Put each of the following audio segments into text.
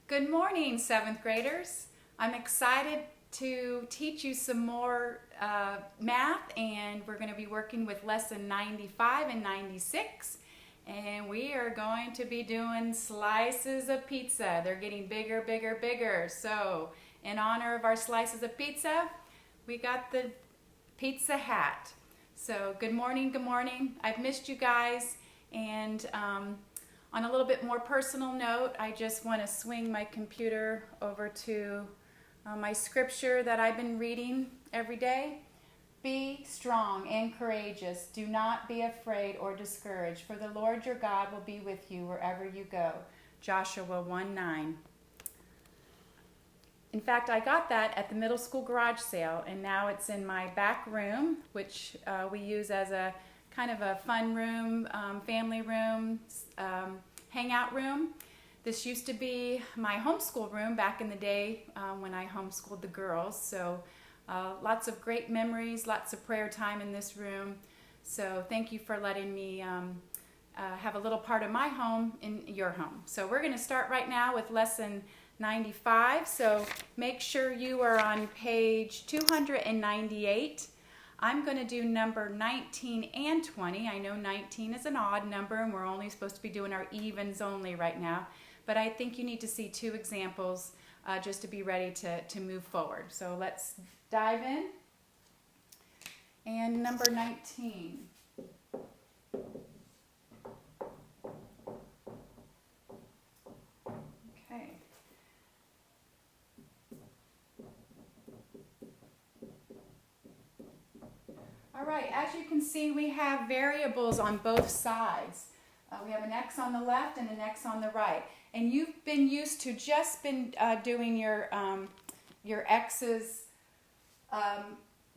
Good morning, 7th graders. I'm excited to teach you some more math, and we're going to be working with lesson 95 and 96, and we are going to be doing slices of pizza. They're getting bigger, bigger, bigger. So in honor of our slices of pizza, we got the pizza hat. So good morning, good morning. I've missed you guys, and on a little bit more personal note, I just want to swing my computer over to my scripture that I've been reading every day. Be strong and courageous. Do not be afraid or discouraged, for the Lord your God will be with you wherever you go. Joshua 1:9. In fact, I got that at the middle school garage sale, and now it's in my back room, which we use as a kind of a fun room, family room, hangout room. This used to be my homeschool room back in the day when I homeschooled the girls. So lots of great memories, lots of prayer time in this room. So thank you for letting me have a little part of my home in your home. So we're going to start right now with lesson 95. So make sure you are on page 298. I'm going to do number 19 and 20. I know 19 is an odd number and we're only supposed to be doing our evens only right now, but I think you need to see two examples just to be ready to move forward. So let's dive in. And number 19. Okay. All right, as you can see, we have variables on both sides. We have an x on the left and an x on the right. And you've been used to just doing your x's,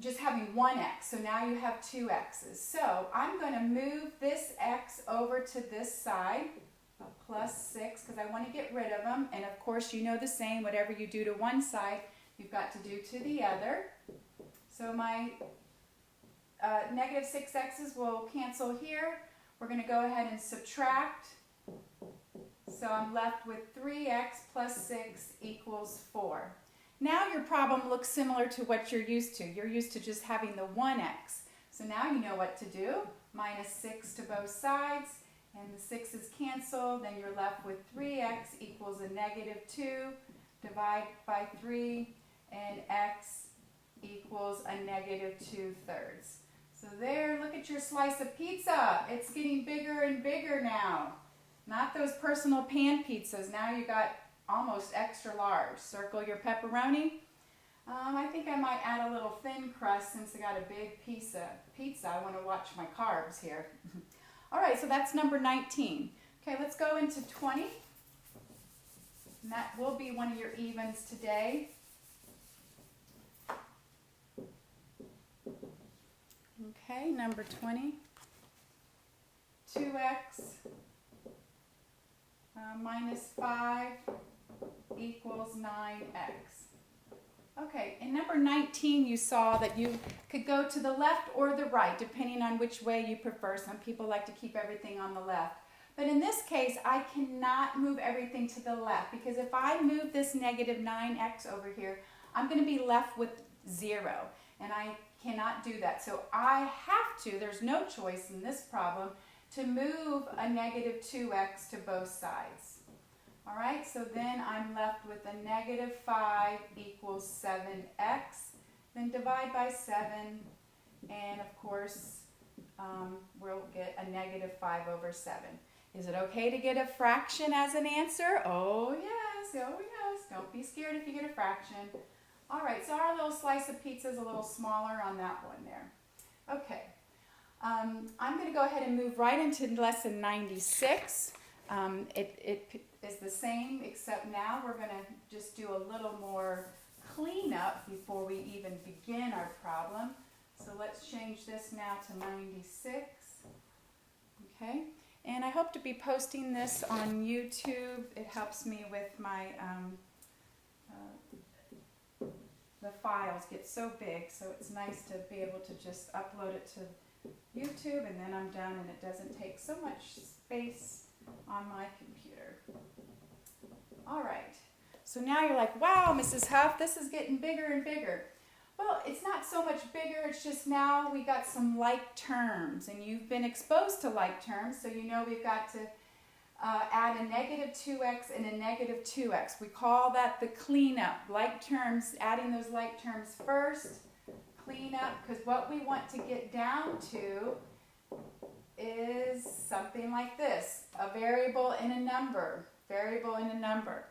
just having one x. So now you have two x's. So I'm going to move this x over to this side, plus 6, because I want to get rid of them. And of course, you know the same. Whatever you do to one side, you've got to do to the other. So my negative 6x's will cancel here. We're going to go ahead and subtract. So I'm left with 3x plus 6 equals 4. Now your problem looks similar to what you're used to. You're used to just having the 1x. So now you know what to do. Minus 6 to both sides, and the 6's cancel. Then you're left with 3x equals a negative 2. Divide by 3, and x equals a negative 2/3. So there, look at your slice of pizza. It's getting bigger and bigger now. Not those personal pan pizzas. Now you got almost extra large. Circle your pepperoni. I think I might add a little thin crust since I got a big piece of pizza. I want to watch my carbs here. All right, so that's number 19. Okay, let's go into 20. And that will be one of your evens today. Okay, number 20, 2x minus 5 equals 9x. Okay, in number 19 you saw that you could go to the left or the right, depending on which way you prefer. Some people like to keep everything on the left. But in this case, I cannot move everything to the left, because if I move this negative 9x over here, I'm going to be left with 0. And I cannot do that. So I have to, there's no choice in this problem, to move a negative 2x to both sides. All right, so then I'm left with a negative 5 equals 7x. Then divide by 7, and of course, we'll get a negative 5 over 7. Is it okay to get a fraction as an answer? Oh yes, oh yes. Don't be scared if you get a fraction. All right, so our little slice of pizza is a little smaller on that one there. Okay, I'm going to go ahead and move right into lesson 96. It is the same, except now we're going to just do a little more cleanup before we even begin our problem. So let's change this now to 96. Okay, and I hope to be posting this on YouTube. It helps me with my the files get so big, so it's nice to be able to just upload it to YouTube, and then I'm done, and it doesn't take so much space on my computer. All right, So now you're like, wow, Mrs. Huff, this is getting bigger and bigger. Well, it's not so much bigger, it's just now we got some like terms, and you've been exposed to like terms, so you know we've got to add a negative 2x and a negative 2x. We call that the cleanup. Like terms, adding those like terms first, clean up, because what we want to get down to is something like this, a variable and a number, variable and a number.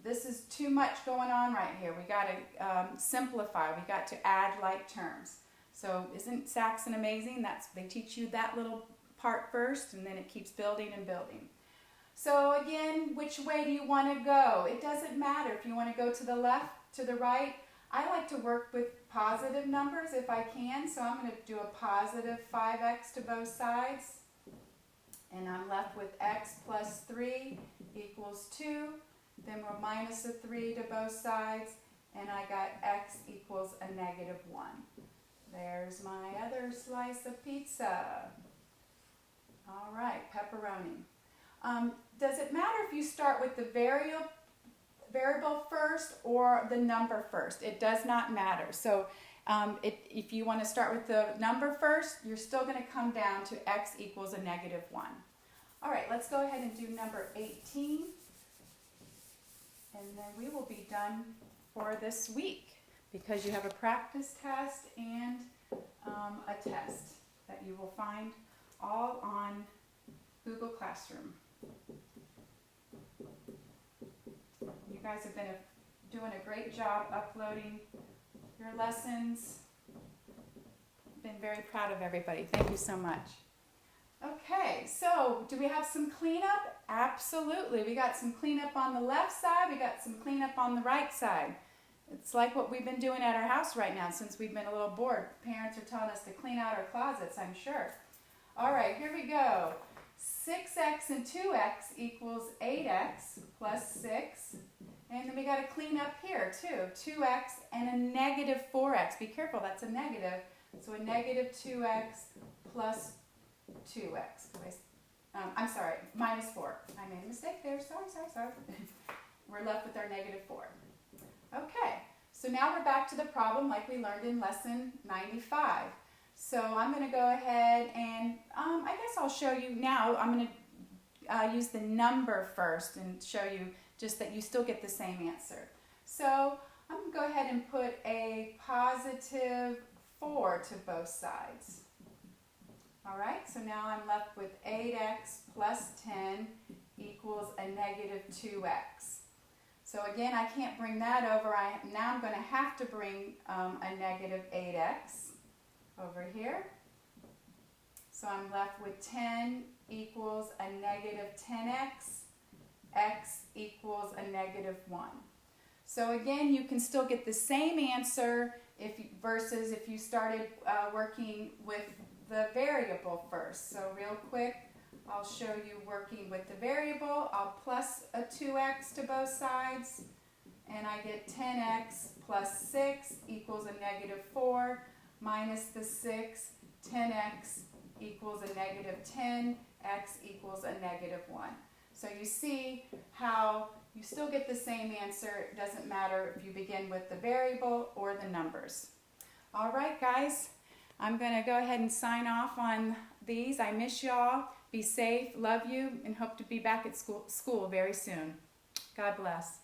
This is too much going on right here. We got to simplify. We got to add like terms. So isn't Saxon amazing? They teach you that little part first, and then it keeps building and building. So again, which way do you want to go? It doesn't matter if you want to go to the left, to the right. I like to work with positive numbers if I can. So I'm going to do a positive 5x to both sides. And I'm left with x plus 3 equals 2. Then we'll minus a 3 to both sides, and I got x equals a negative 1. There's my other slice of pizza. All right, pepperoni. Does it matter if you start with the variable first or the number first? It does not matter. So if you want to start with the number first, you're still going to come down to x equals a negative 1. All right, let's go ahead and do number 18. And then we will be done for this week, because you have a practice test and a test that you will find all on Google Classroom. You guys have been doing a great job uploading your lessons. Been very proud of everybody. Thank you so much. Okay, so do we have some cleanup? Absolutely. We got some cleanup on the left side. We got some cleanup on the right side. It's like what we've been doing at our house right now since we've been a little bored. Parents are telling us to clean out our closets, I'm sure. All right, here we go. 6x and 2x equals 8x plus 6. And then we got to clean up here too. 2x and a negative 4x. Be careful, that's a negative. So a negative 2x plus 2x. I'm sorry, minus 4. I made a mistake there. Sorry. We're left with our negative 4. Okay, so now we're back to the problem like we learned in lesson 95. So I'm going to go ahead and I guess I'll show you now. I'm going to use the number first and show you just that you still get the same answer. So I'm going to go ahead and put a positive 4 to both sides. All right, so now I'm left with 8x plus 10 equals a negative 2x. So again, I can't bring that over. Now I'm going to have to bring a negative 8x over here. So I'm left with 10 equals a negative 10x. X equals a negative 1. So again, you can still get the same answer versus if you started working with the variable first. So real quick, I'll show you working with the variable. I'll plus a 2x to both sides, and I get 10x plus 6 equals a negative 4, minus the 6, 10x equals a negative 10, x equals a negative 1. So you see how you still get the same answer. It doesn't matter if you begin with the variable or the numbers. All right, guys. I'm going to go ahead and sign off on these. I miss y'all. Be safe, love you, and hope to be back at school very soon. God bless.